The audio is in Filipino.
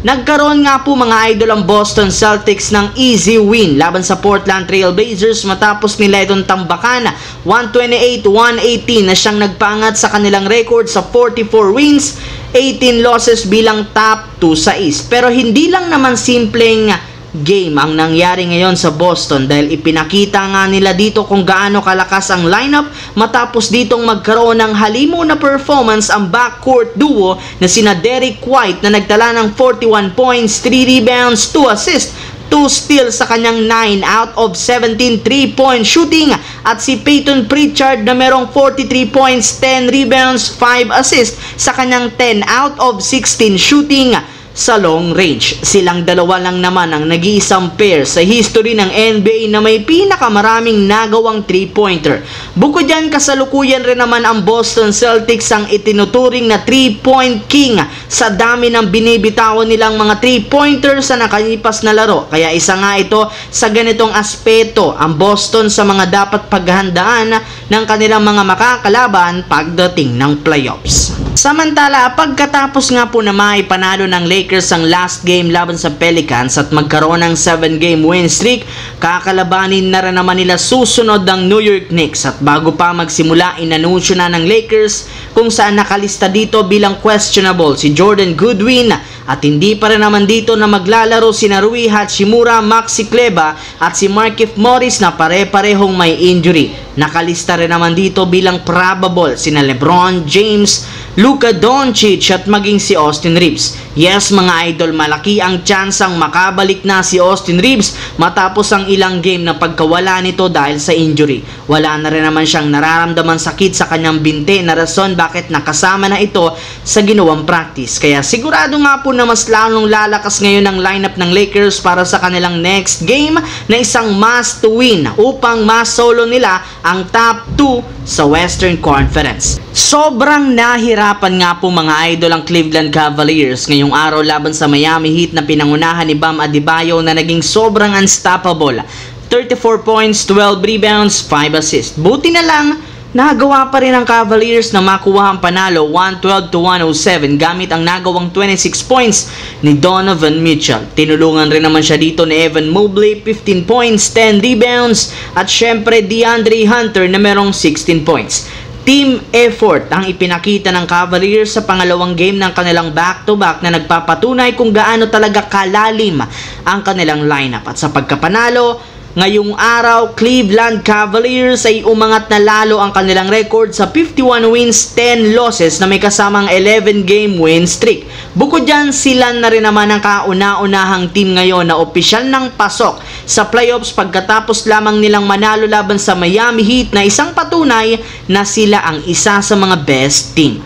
Nagkaroon nga po mga idol ang Boston Celtics ng easy win laban sa Portland Trail Blazers matapos nila itong tambakan 128-118 na siyang nagpaangat sa kanilang record sa 44 wins, 18 losses bilang top 2 sa East. Pero hindi lang naman simpleng game ang nangyari ngayon sa Boston dahil ipinakita nga nila dito kung gaano kalakas ang lineup matapos ditong magkaroon ng halimo na performance ang backcourt duo na sina Derrick White na nagtala ng 41 points, 3 rebounds, 2 assists, 2 steals sa kanyang 9 out of 17 3-point shooting at si Peyton Pritchard na merong 43 points, 10 rebounds, 5 assists sa kanyang 10 out of 16 shooting sa long range. Silang dalawa lang naman ang nag-iisang pair sa history ng NBA na may pinakamaraming nagawang 3-pointer. Bukod dyan, kasalukuyan rin naman ang Boston Celtics ang itinuturing na 3-point king sa dami ng binibitawan nilang mga 3-pointers sa nakalipas na laro. Kaya isa nga ito sa ganitong aspeto ang Boston sa mga dapat paghandaan ng kanilang mga makakalaban pagdating ng playoffs. Samantala, pagkatapos nga po na maipanalo ng Lakers ang last game laban sa Pelicans at magkaroon ng 7-game win streak, kakalabanin na rin naman nila susunod ng New York Knicks. At bago pa magsimula, inanunsyo na ng Lakers kung saan nakalista dito bilang questionable si Jordan Goodwin at hindi pa rin naman dito na maglalaro si Rui Hachimura, Maxi Kleber at si Markieff Morris na pare-parehong may injury. Nakalista rin naman dito bilang probable sina LeBron James, Luka Doncic at maging si Austin Reeves. Yes mga idol, malaki ang tsansang makabalik na si Austin Reeves matapos ang ilang game na pagkawala nito dahil sa injury. Wala na rin naman siyang nararamdaman sakit sa kanyang binte na rason bakit nakasama na ito sa ginawang practice. Kaya sigurado nga po na mas lalong lalakas ngayon ang lineup ng Lakers para sa kanilang next game na isang must win upang masolo nila ang top 2 sa Western Conference. Sobrang nahirapan nga po mga idol ang Cleveland Cavaliers ngayong araw laban sa Miami Heat na pinangunahan ni Bam Adebayo na naging sobrang unstoppable. 34 points, 12 rebounds, 5 assists. Buti na lang, nagawa pa rin ang Cavaliers na makuha ang panalo 112-107 gamit ang nagawang 26 points ni Donovan Mitchell. Tinulungan rin naman siya dito ni Evan Mobley, 15 points, 10 rebounds at syempre DeAndre Hunter na merong 16 points. Team effort ang ipinakita ng Cavaliers sa pangalawang game ng kanilang back-to-back na nagpapatunay kung gaano talaga kalalim ang kanilang lineup. At sa pagkapanalo, ngayong araw, Cleveland Cavaliers ay umangat na lalo ang kanilang record sa 51 wins, 10 losses na may kasamang 11-game win streak. Bukod dyan, sila na rin naman ang kauna-unahang team ngayon na opisyal ng pasok sa playoffs pagkatapos lamang nilang manalo laban sa Miami Heat na isang patunay na sila ang isa sa mga best team.